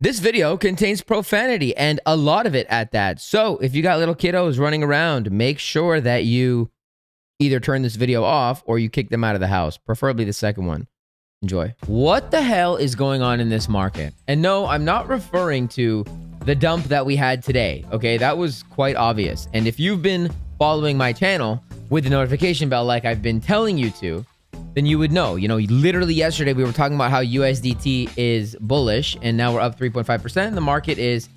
This video contains profanity and a lot of it at that. So if you got little kiddos running around, make sure that you either turn this video off or you kick them out of the house, preferably the second one. Enjoy. What the hell is going on in this market? And no, I'm not referring to the dump that we had today. Okay, that was quite obvious. And if you've been following my channel with the notification bell like I've been telling you to, then you would know. You know, literally yesterday we were talking about how USDT is bullish and now we're up 3.5% and the market is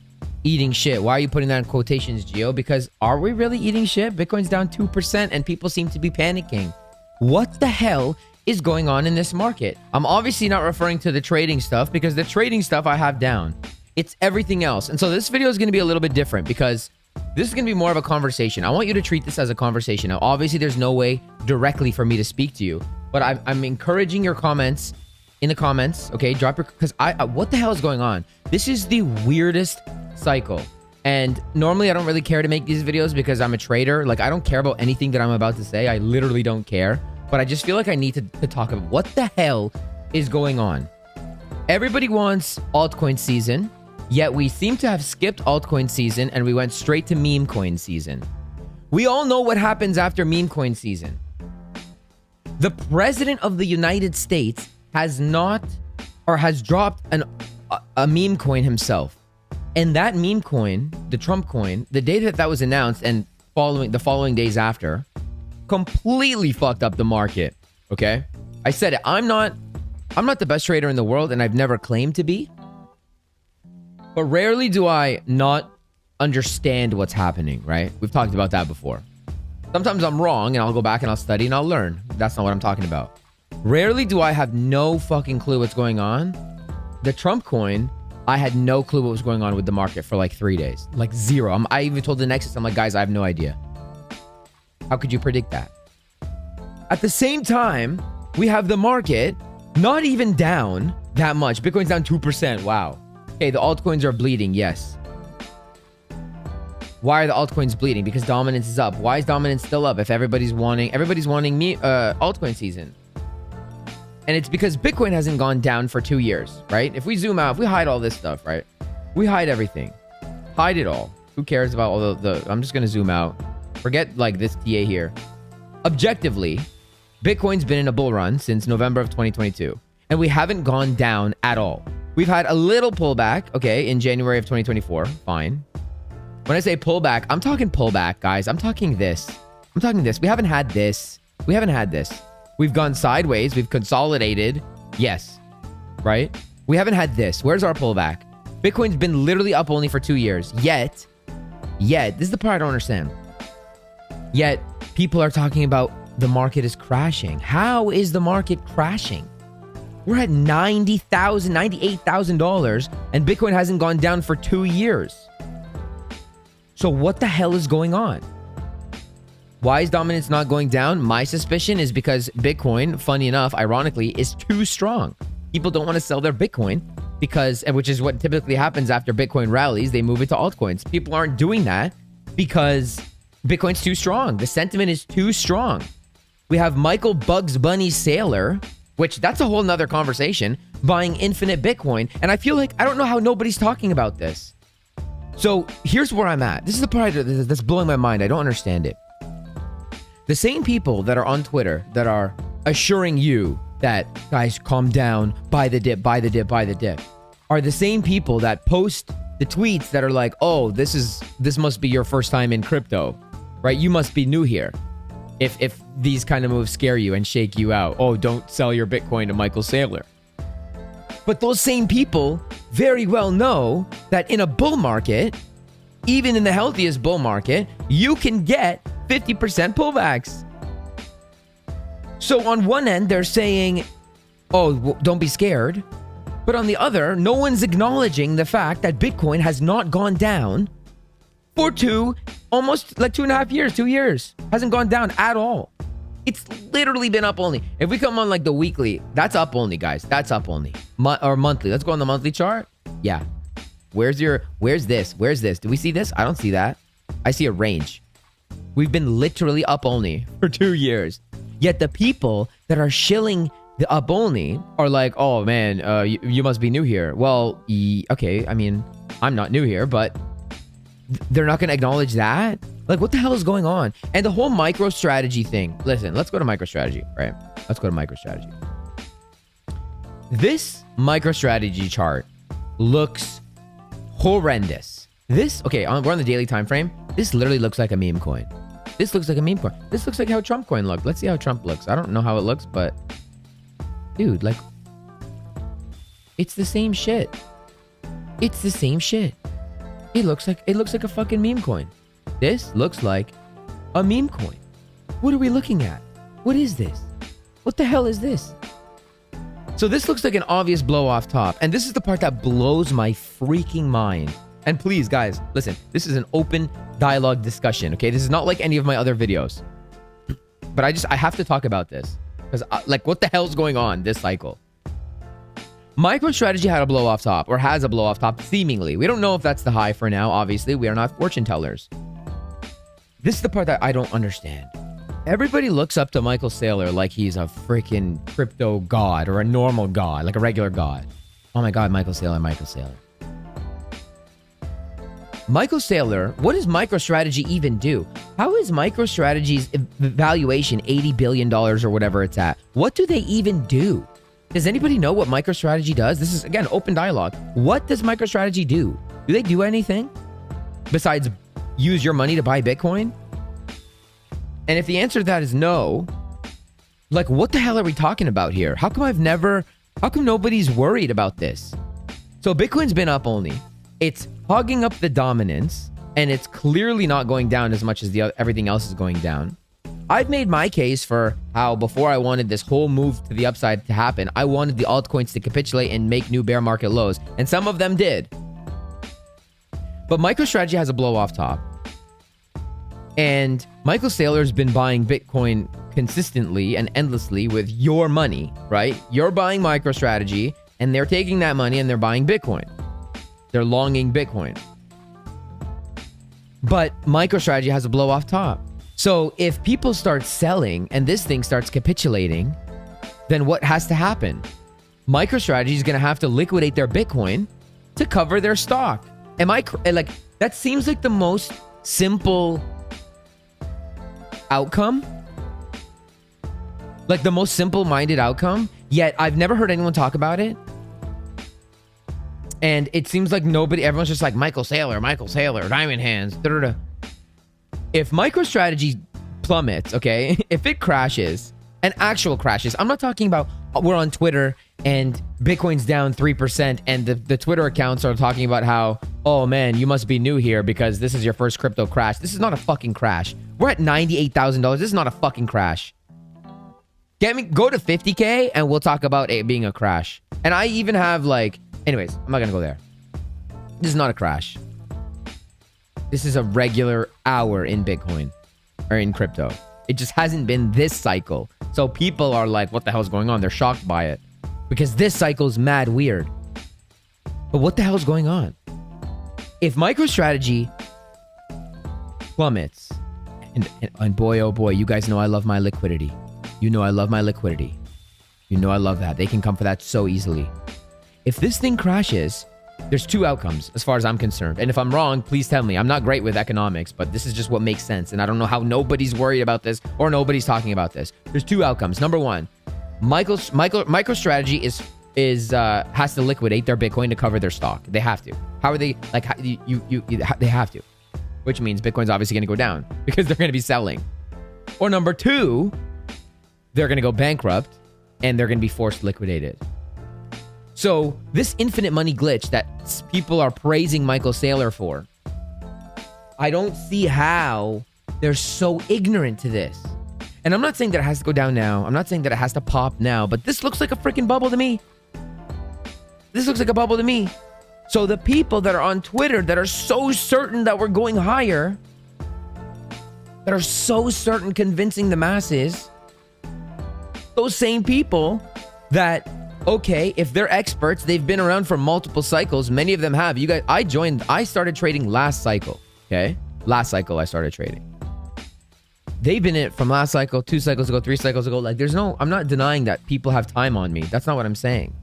eating shit. Why are you putting that in quotations, Geo? Because are we really eating shit? Bitcoin's down 2% and people seem to be panicking. What the hell is going on in this market? I'm obviously not referring to the trading stuff because the trading stuff I have down. It's everything else. And so this video is going to be a little bit different because this is going to be more of a conversation. I want you to treat this as a conversation. Now, obviously, there's no way directly for me to speak to you, but I'm encouraging your comments in the comments. Okay, drop your, because what the hell is going on? This is the weirdest cycle. And normally I don't really care to make these videos because I'm a trader. Like, I don't care about anything that I'm about to say. I literally don't care. But I just feel like I need to talk about what the hell is going on. Everybody wants altcoin season, yet we seem to have skipped altcoin season and we went straight to meme coin season. We all know what happens after meme coin season. The president of the United States has dropped a meme coin himself. And that meme coin, the Trump coin, the day that was announced and the following days after, completely fucked up the market. Okay? I said it. I'm not the best trader in the world and I've never claimed to be. But rarely do I not understand what's happening, right? We've talked about that before. Sometimes I'm wrong and I'll go back and I'll study and I'll learn. That's not what I'm talking about. Rarely do I have no fucking clue what's going on. The Trump coin, I had no clue what was going on with the market for like 3 days. Like zero. I even told the Nexus, I'm like, guys, I have no idea. How could you predict that? At the same time, we have the market not even down that much. Bitcoin's down 2%. Wow. Okay, the altcoins are bleeding. Yes. Why are the altcoins bleeding? Because dominance is up. Why is dominance still up if everybody's wanting altcoin season? And it's because Bitcoin hasn't gone down for 2 years, right? If we zoom out, if we hide all this stuff, right? We hide everything. Hide it all. Who cares about all the I'm just going to zoom out. Forget like this TA here. Objectively, Bitcoin's been in a bull run since November of 2022. And we haven't gone down at all. We've had a little pullback, okay, in January of 2024. Fine. When I say pullback, I'm talking pullback, guys. I'm talking this. We haven't had this. We've gone sideways. We've consolidated. Yes. Right? We haven't had this. Where's our pullback? Bitcoin's been literally up only for 2 years. Yet, this is the part I don't understand. Yet, people are talking about the market is crashing. How is the market crashing? We're at $90,000, $98,000, and Bitcoin hasn't gone down for 2 years. So what the hell is going on? Why is dominance not going down? My suspicion is because Bitcoin, funny enough, ironically, is too strong. People don't want to sell their Bitcoin which is what typically happens after Bitcoin rallies. They move it to altcoins. People aren't doing that because Bitcoin's too strong. The sentiment is too strong. We have Michael Bugs Bunny Saylor, which that's a whole nother conversation, buying infinite Bitcoin. And I feel like I don't know how nobody's talking about this. So here's where I'm at. This is the part that's blowing my mind. I don't understand it. The same people that are on Twitter that are assuring you that, guys, calm down, buy the dip, are the same people that post the tweets that are like, oh, this must be your first time in crypto, right? You must be new here. If these kind of moves scare you and shake you out, oh, don't sell your Bitcoin to Michael Saylor. But those same people very well know that in a bull market, even in the healthiest bull market, you can get 50% pullbacks. So on one end, they're saying, oh, don't be scared. But on the other, no one's acknowledging the fact that Bitcoin has not gone down for almost like 2.5 years, 2 years. Hasn't gone down at all. It's literally been up only. If we come on like the weekly, that's up only, guys. That's up only. Or monthly. Let's go on the monthly chart. Yeah. Where's this? Do we see this? I don't see that. I see a range. We've been literally up only for 2 years. Yet the people that are shilling The up only are like, oh man, you must be new here. Well, okay, I mean, I'm not new here, but they're not going to acknowledge that. Like, what the hell is going on? And the whole Microstrategy thing. Listen, let's go to Microstrategy, right? Let's go to Microstrategy. This Microstrategy chart looks horrendous. We're on the daily time frame. This literally looks like a meme coin. This looks like a meme coin. This looks like how Trump coin looked. Let's see how Trump looks. I don't know how it looks, but dude, like, it's the same shit. It's the same shit. It looks like a fucking meme coin. This looks like a meme coin. What are we looking at? What is this? What the hell is this? So this looks like an obvious blow off top. And this is the part that blows my freaking mind. And please, guys, listen, this is an open dialogue discussion, okay? This is not like any of my other videos. But I have to talk about this. Because, like, what the hell's going on this cycle? Microstrategy had a blow off top, or has a blow off top, seemingly. We don't know if that's the high for now. Obviously, we are not fortune tellers. This is the part that I don't understand. Everybody looks up to Michael Saylor like he's a freaking crypto god or a normal god, like a regular god. Oh my God, Michael Saylor, Michael Saylor. Michael Saylor, what does Microstrategy even do? How is Microstrategy's valuation $80 billion or whatever it's at? What do they even do? Does anybody know what Microstrategy does? This is, again, open dialogue. What does Microstrategy do? Do they do anything besides use your money to buy Bitcoin? And if the answer to that is no, like, what the hell are we talking about here? How come nobody's worried about this? So Bitcoin's been up only. It's hogging up the dominance, and it's clearly not going down as much as everything else is going down. I've made my case for how before I wanted this whole move to the upside to happen, I wanted the altcoins to capitulate and make new bear market lows, and some of them did. But MicroStrategy has a blow off top. And Michael Saylor's been buying Bitcoin consistently and endlessly with your money, right? You're buying MicroStrategy, and they're taking that money and they're buying Bitcoin. They're longing Bitcoin. But MicroStrategy has a blow off top. So if people start selling and this thing starts capitulating, then what has to happen? MicroStrategy is going to have to liquidate their Bitcoin to cover their stock. That seems like the most simple outcome. Like the most simple-minded outcome. Yet I've never heard anyone talk about it. And it seems like everyone's just like, Michael Saylor, diamond hands, da-da-da. If MicroStrategy plummets, okay, if it crashes, and actual crashes, I'm not talking about we're on Twitter and Bitcoin's down 3% and the Twitter accounts are talking about how, oh man, you must be new here because this is your first crypto crash. This is not a fucking crash. We're at $98,000. This is not a fucking crash. Go to 50K and we'll talk about it being a crash. And I even have anyways, I'm not going to go there. This is not a crash. This is a regular hour in Bitcoin or in crypto. It just hasn't been this cycle. So people are like, what the hell's going on? They're shocked by it because this cycle's mad weird. But what the hell's going on? If MicroStrategy plummets, and boy, oh boy, you guys know I love my liquidity. You know I love my liquidity. You know I love that. They can come for that so easily. If this thing crashes, there's two outcomes as far as I'm concerned. And if I'm wrong, please tell me. I'm not great with economics, but this is just what makes sense. And I don't know how nobody's worried about this or nobody's talking about this. There's two outcomes. Number one, MicroStrategy has to liquidate their Bitcoin to cover their stock. They have to. How are they they have to, which means Bitcoin's obviously going to go down because they're going to be selling. Or number two, they're going to go bankrupt and they're going to be forced liquidated. So this infinite money glitch that people are praising Michael Saylor for, I don't see how they're so ignorant to this. And I'm not saying that it has to go down now. I'm not saying that it has to pop now, but this looks like a freaking bubble to me. This looks like a bubble to me. So the people that are on Twitter that are so certain that we're going higher, that are so certain convincing the masses, those same people that, okay, if they're experts, they've been around for multiple cycles. Many of them have. You guys, I started trading last cycle. Okay. Last cycle, I started trading. they've been in it from last cycle, 2 cycles ago, 3 cycles ago. Like, I'm not denying that people have time on me. That's not what I'm saying.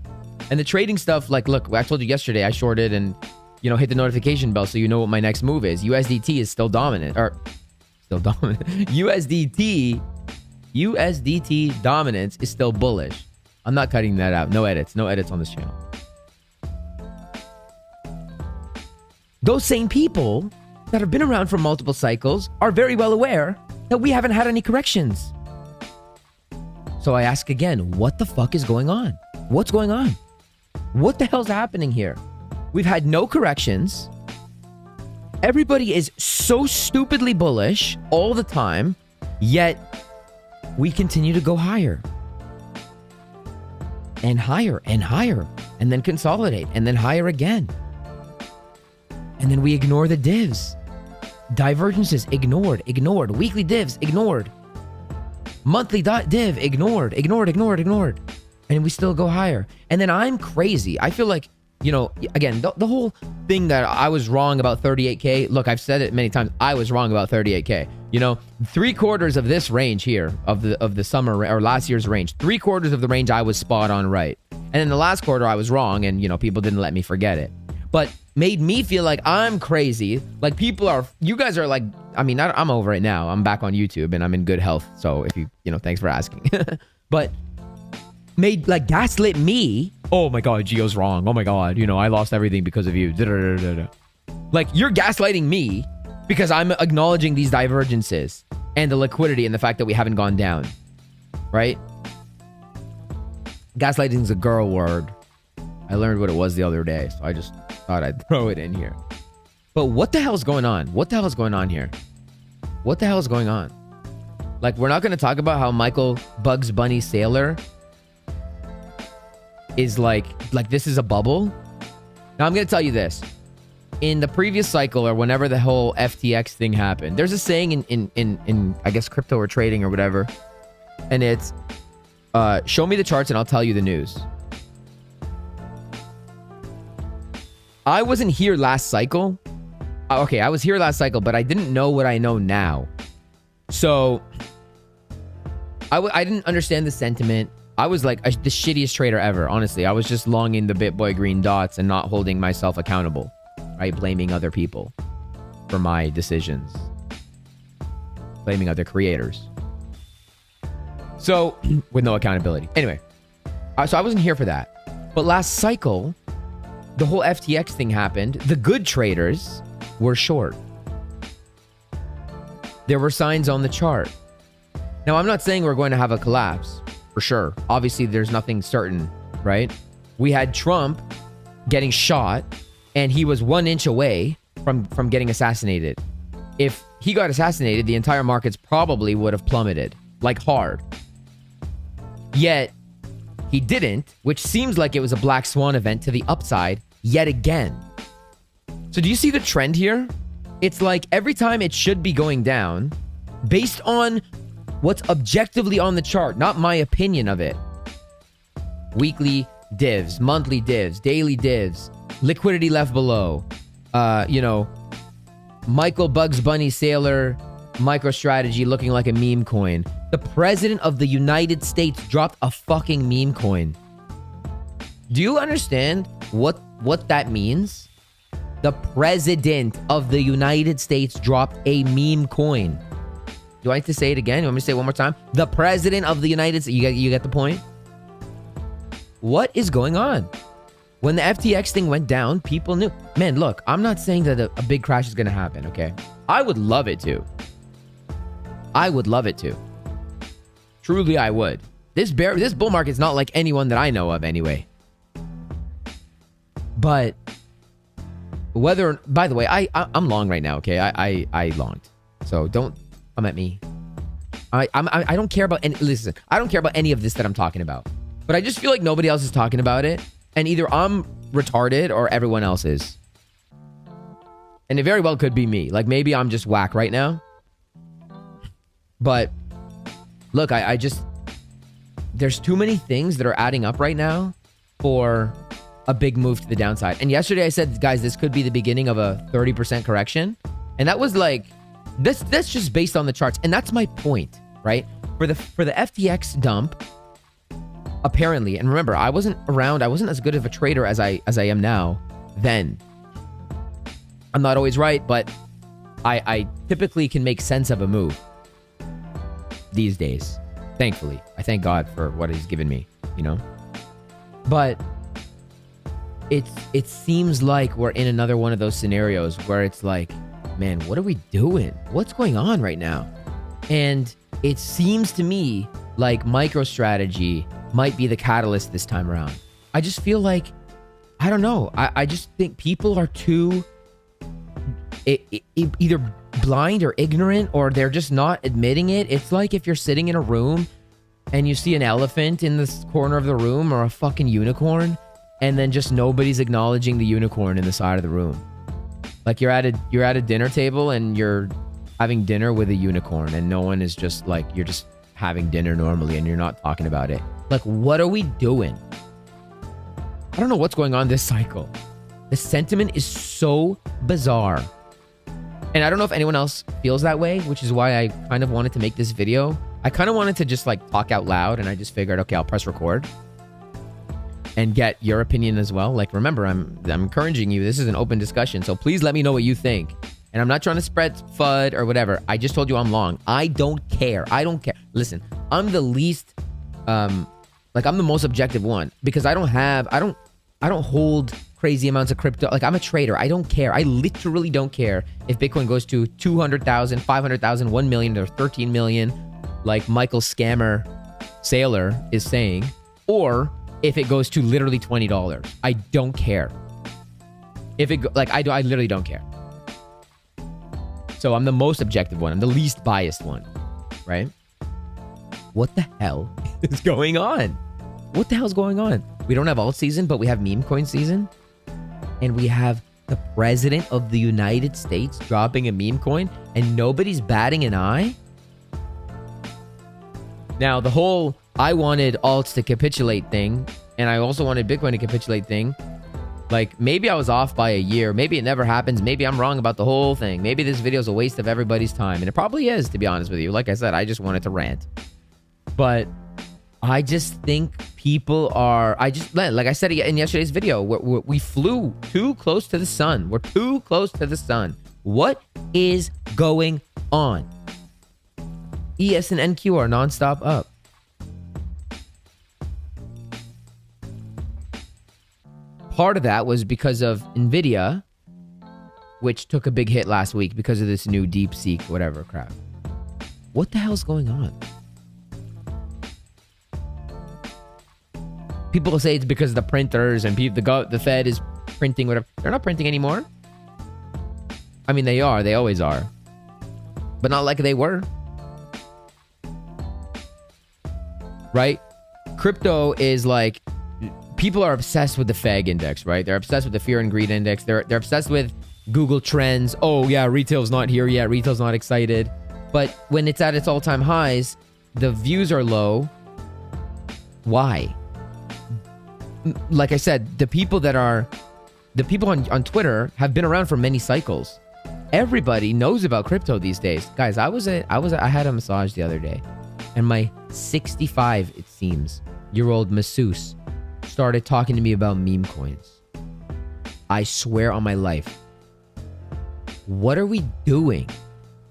And the trading stuff, like, look, I told you yesterday, I shorted and, hit the notification bell so you know what my next move is. USDT is still dominant. USDT dominance is still bullish. I'm not cutting that out. No edits on this channel. Those same people that have been around for multiple cycles are very well aware that we haven't had any corrections. So I ask again, what the fuck is going on? What's going on? What the hell's happening here? We've had no corrections. Everybody is so stupidly bullish all the time, yet we continue to go higher. And higher and higher. And then consolidate. And then higher again. And then we ignore the divs. Divergences, ignored. Weekly divs, ignored. Monthly div, ignored. And we still go higher. And then I'm crazy. I feel like, again, the whole thing that I was wrong about 38K. Look, I've said it many times. I was wrong about 38K. 3/4 of this range here, of the summer or last year's range, 3/4 of the range I was spot on right. And in the last quarter, I was wrong, and people didn't let me forget it. But made me feel like I'm crazy. Like you guys are like, I'm over it now. I'm back on YouTube and I'm in good health. So if thanks for asking. But made like gaslit me. Oh my God, Geo's wrong. Oh my God, I lost everything because of you. Like you're gaslighting me because I'm acknowledging these divergences and the liquidity and the fact that we haven't gone down. Right? Gaslighting is a girl word. I learned what it was the other day, so I just thought I'd throw it in here. But what the hell's going on? What the hell is going on here? What the hell is going on? Like, we're not going to talk about how Michael Bugs Bunny Sailor is like this is a bubble. Now, I'm going to tell you this. In the previous cycle or whenever the whole FTX thing happened, there's a saying in I guess, crypto or trading or whatever, and it's, show me the charts and I'll tell you the news. I wasn't here last cycle. Okay, I was here last cycle, but I didn't know what I know now. So, I didn't understand the sentiment. I was like the shittiest trader ever, honestly. I was just longing the BitBoy green dots and not holding myself accountable. Right? Blaming other people for my decisions. Blaming other creators. So, with no accountability. Anyway, so I wasn't here for that. But last cycle, the whole FTX thing happened. The good traders were short. There were signs on the chart. Now, I'm not saying we're going to have a collapse, for sure. Obviously, there's nothing certain, right? We had Trump getting shot, and he was 1 inch away from getting assassinated. If he got assassinated, the entire markets probably would have plummeted, like hard. Yet, he didn't, which seems like it was a black swan event to the upside yet again. So do you see the trend here? It's like every time it should be going down, based on what's objectively on the chart, not my opinion of it. Weekly divs, monthly divs, daily divs, liquidity left below. Michael Bugs Bunny Sailor, Microstrategy looking like a meme coin. The president of the United States dropped a fucking meme coin. Do you understand what that means? The president of the United States dropped a meme coin. Do I have to say it again? You want me to say it one more time? The president of the United States. You get the point? What is going on? When the FTX thing went down, people knew. Man, look, I'm not saying that a big crash is going to happen, okay? I would love it to. Truly, I would. This bull market's not like anyone that I know of anyway. But by the way, I'm long right now, okay? I longed. So don't come at me. I don't care about any, listen, I don't care about any of this that I'm talking about. But I just feel like nobody else is talking about it. And either I'm retarded or everyone else is. And it very well could be me. Like maybe I'm just whack right now. But look, I just, there's too many things that are adding up right now for a big move to the downside. And yesterday I said, guys, this could be the beginning of a 30% correction. And that was like That's just based on the charts. And that's my point, right? For the FTX dump, apparently, and remember, I wasn't around, I wasn't as good of a trader as I am now then. I'm not always right, but I typically can make sense of a move these days. Thankfully. I thank God for what he's given me, you know? But it seems like we're in another one of those scenarios where it's like, man, what are we doing? What's going on right now? And it seems to me like MicroStrategy might be the catalyst this time around. I just feel like, I don't know. I just think people are too either blind or ignorant, or they're just not admitting it. It's like if you're sitting in a room and you see an elephant in this corner of the room or a fucking unicorn, and then just nobody's acknowledging the unicorn in the side of the room. Like you're at a dinner table and you're having dinner with a unicorn, and no one is just like, you're just having dinner normally and you're not talking about it. Like, what are we doing? I don't know what's going on this cycle. The sentiment is so bizarre. And I don't know if anyone else feels that way, which is why I kind of wanted to make this video. I kind of wanted to just like talk out loud, and I just figured, okay, I'll press record and get your opinion as well. Like, remember, I'm encouraging you. This is an open discussion, so please let me know what you think. And I'm not trying to spread FUD or whatever. I just told you I'm long. I don't care. I don't care. Listen, I'm the least, I'm the most objective one, because I don't hold crazy amounts of crypto. Like, I'm a trader. I don't care. I literally don't care if Bitcoin goes to 200,000, 500,000, 1 million, or 13 million, like Michael Scammer Sailor is saying, or if it goes to literally $20. I don't care. If it I literally don't care. So I'm the most objective one. I'm the least biased one, right? What the hell is going on? What the hell's going on? We don't have alt season, but we have meme coin season. And we have the president of the United States dropping a meme coin, and nobody's batting an eye. Now, the whole I wanted alts to capitulate thing, and I also wanted Bitcoin to capitulate thing, like, maybe I was off by a year. Maybe it never happens. Maybe I'm wrong about the whole thing. Maybe this video is a waste of everybody's time. And it probably is, to be honest with you. Like I said, I just wanted to rant. But I just think people are, like I said in yesterday's video, we flew too close to the sun. We're too close to the sun. What is going on? ES and NQ are nonstop up. Part of that was because of Nvidia, which took a big hit last week because of this new DeepSeek, whatever crap. What the hell's going on? People say it's because of the printers and the Fed is printing whatever. They're not printing anymore. I mean, they are. They always are. But not like they were. Right? Crypto is like, people are obsessed with the FAG index, right? They're obsessed with the fear and greed index. They're obsessed with Google Trends. Oh yeah, retail's not here yet. Retail's not excited. But when it's at its all-time highs, the views are low. Why? Like I said, the people on Twitter have been around for many cycles. Everybody knows about crypto these days. Guys, I had a massage the other day, and my 65, it seems, year-old masseuse started talking to me about meme coins. I swear on my life. What are we doing?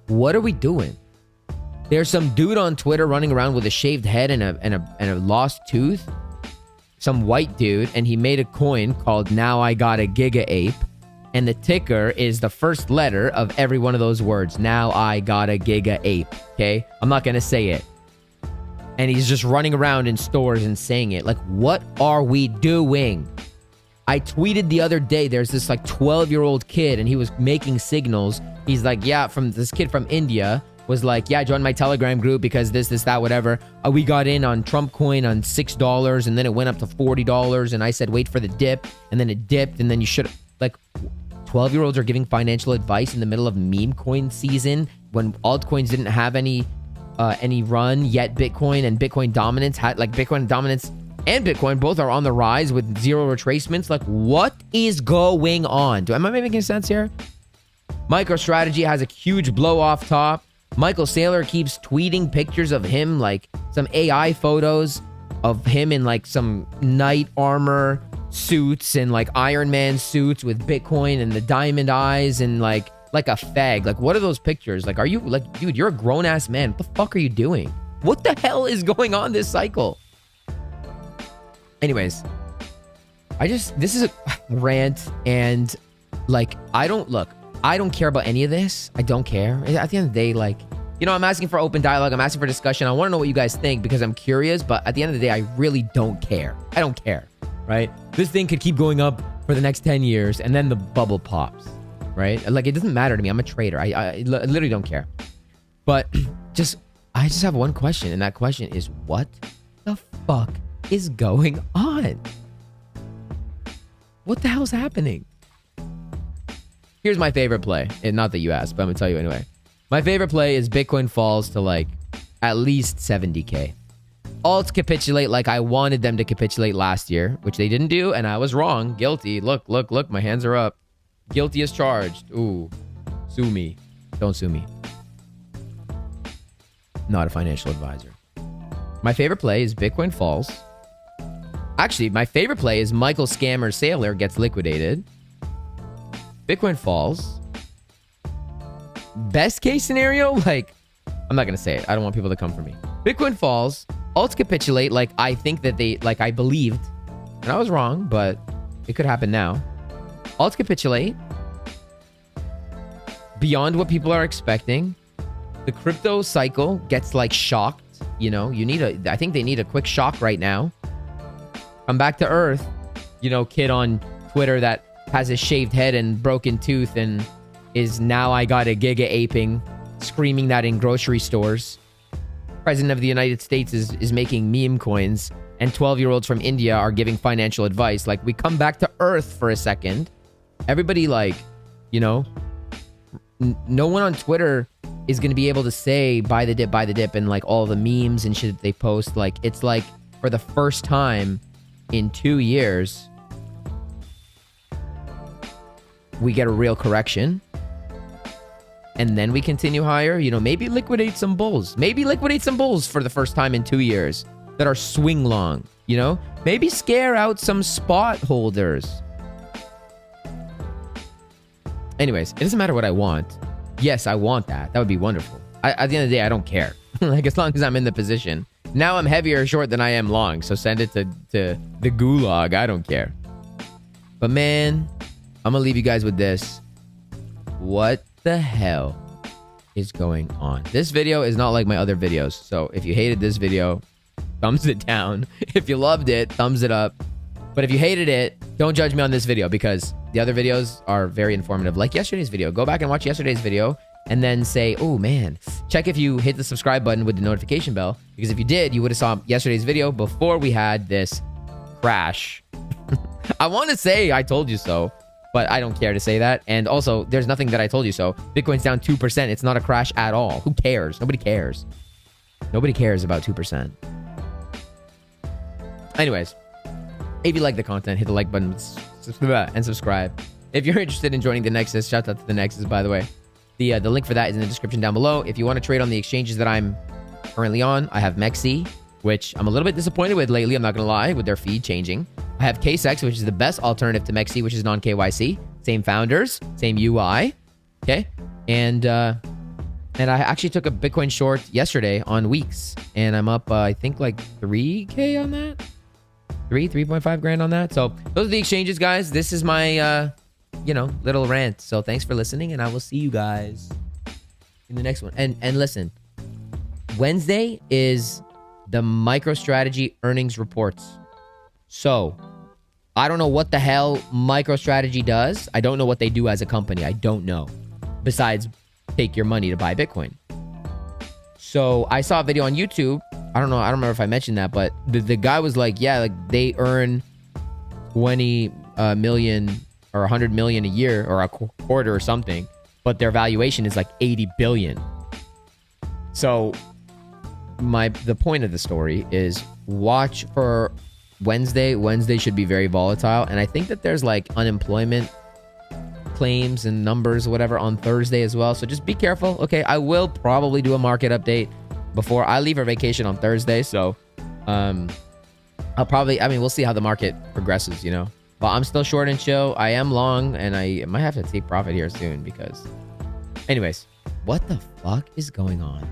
What are we doing? There's some dude on Twitter running around with a shaved head and a lost tooth. Some white dude, and he made a coin called Now I Got a Giga Ape, and the ticker is the first letter of every one of those words. Now I Got a Giga Ape. Okay? I'm not gonna say it. And he's just running around in stores and saying it. Like, what are we doing? I tweeted the other day, there's this like 12-year-old kid, and he was making signals. He's like, yeah, from this kid from India was like, yeah, join my Telegram group because this, that, whatever. We got in on Trump coin on $6, and then it went up to $40, and I said, wait for the dip, and then it dipped, and then you should, like, 12-year-olds are giving financial advice in the middle of meme coin season when altcoins didn't have any run yet. Bitcoin and Bitcoin dominance Bitcoin dominance and Bitcoin both are on the rise with zero retracements. Like, what is going on? Am I making sense here? Microstrategy has a huge blow off top. Michael Saylor keeps tweeting pictures of him, like some AI photos of him in like some knight armor suits and like Iron Man suits with Bitcoin and the diamond eyes and like a fag. Like, what are those pictures? Like, are you like, dude, you're a grown ass man. What the fuck are you doing? What the hell is going on this cycle? Anyways, this is a rant, and like, I don't care about any of this. I don't care. At the end of the day, like, you know, I'm asking for open dialogue. I'm asking for discussion. I want to know what you guys think because I'm curious, but at the end of the day, I really don't care. I don't care, right? This thing could keep going up for the next 10 years and then the bubble pops, right? Like, it doesn't matter to me. I'm a trader. I literally don't care. But I just have one question, and that question is, what the fuck is going on? What the hell's happening? Here's my favorite play. And not that you asked, but I'm gonna tell you anyway. My favorite play is Bitcoin falls to like at least 70K. Alts capitulate like I wanted them to capitulate last year, which they didn't do, and I was wrong. Guilty. Look, my hands are up. Guilty as charged. Ooh, sue me. Don't sue me. Not a financial advisor. My favorite play is Bitcoin falls. Actually, my favorite play is Michael Scammer Saylor gets liquidated. Bitcoin falls. Best case scenario, like, I'm not going to say it. I don't want people to come for me. Bitcoin falls. Alts capitulate like I think that I believed. And I was wrong, but it could happen now. Alts capitulate. Beyond what people are expecting. The crypto cycle gets like shocked. You know, I think they need a quick shock right now. Come back to earth. You know, kid on Twitter that has a shaved head and broken tooth and is now I got a giga aping, screaming that in grocery stores. President of the United States is making meme coins, and 12-year-olds from India are giving financial advice. Like, we come back to earth for a second. Everybody, like, you know, no one on Twitter is going to be able to say buy the dip, and like all the memes and shit that they post. Like, it's like for the first time in 2 years, we get a real correction. And then we continue higher. You know, maybe liquidate some bulls. Maybe liquidate some bulls for the first time in 2 years that are swing long. You know, maybe scare out some spot holders. Anyways, it doesn't matter what I want. Yes, I want that. That would be wonderful. At the end of the day, I don't care. Like, as long as I'm in the position. Now I'm heavier short than I am long. So send it to the gulag. I don't care. But man, I'm going to leave you guys with this. What the hell is going on? This video is not like my other videos. So if you hated this video, thumbs it down. If you loved it, thumbs it up. But if you hated it, don't judge me on this video because the other videos are very informative. Like yesterday's video. Go back and watch yesterday's video and then say, oh man, check if you hit the subscribe button with the notification bell. Because if you did, you would have saw yesterday's video before we had this crash. I want to say I told you so, but I don't care to say that. And also, there's nothing that I told you so. Bitcoin's down 2%. It's not a crash at all. Who cares? Nobody cares. Nobody cares about 2%. Anyways, if you like the content, hit the like button and subscribe. If you're interested in joining the Nexus, shout out to the Nexus, by the way. The link for that is in the description down below. If you want to trade on the exchanges that I'm currently on, I have Mexi, which I'm a little bit disappointed with lately. I'm not going to lie, with their feed changing. I have KSEX, which is the best alternative to Mexi, which is non-KYC. Same founders, same UI. Okay. And I actually took a Bitcoin short yesterday on Weeks, and I'm up, I think, like 3K on that. 3.5 grand on that. So those are the exchanges, guys. This is my, little rant. So thanks for listening, and I will see you guys in the next one. And listen, Wednesday is the Microstrategy earnings reports. So I don't know what the hell Microstrategy does. I don't know what they do as a company. I don't know. Besides take your money to buy Bitcoin. So I saw a video on YouTube. I don't remember if I mentioned that, but the guy was like, yeah, like they earn 20 million or 100 million a year or a quarter or something, but their valuation is like 80 billion. So the point of the story is watch for Wednesday. Wednesday should be very volatile. And I think that there's like unemployment claims and numbers, whatever, on Thursday as well. So just be careful. Okay, I will probably do a market update before I leave for vacation on Thursday. So I'll probably, I mean, we'll see how the market progresses, you know. But I'm still short and chill. I am long, and I might have to take profit here soon because... Anyways, what the fuck is going on?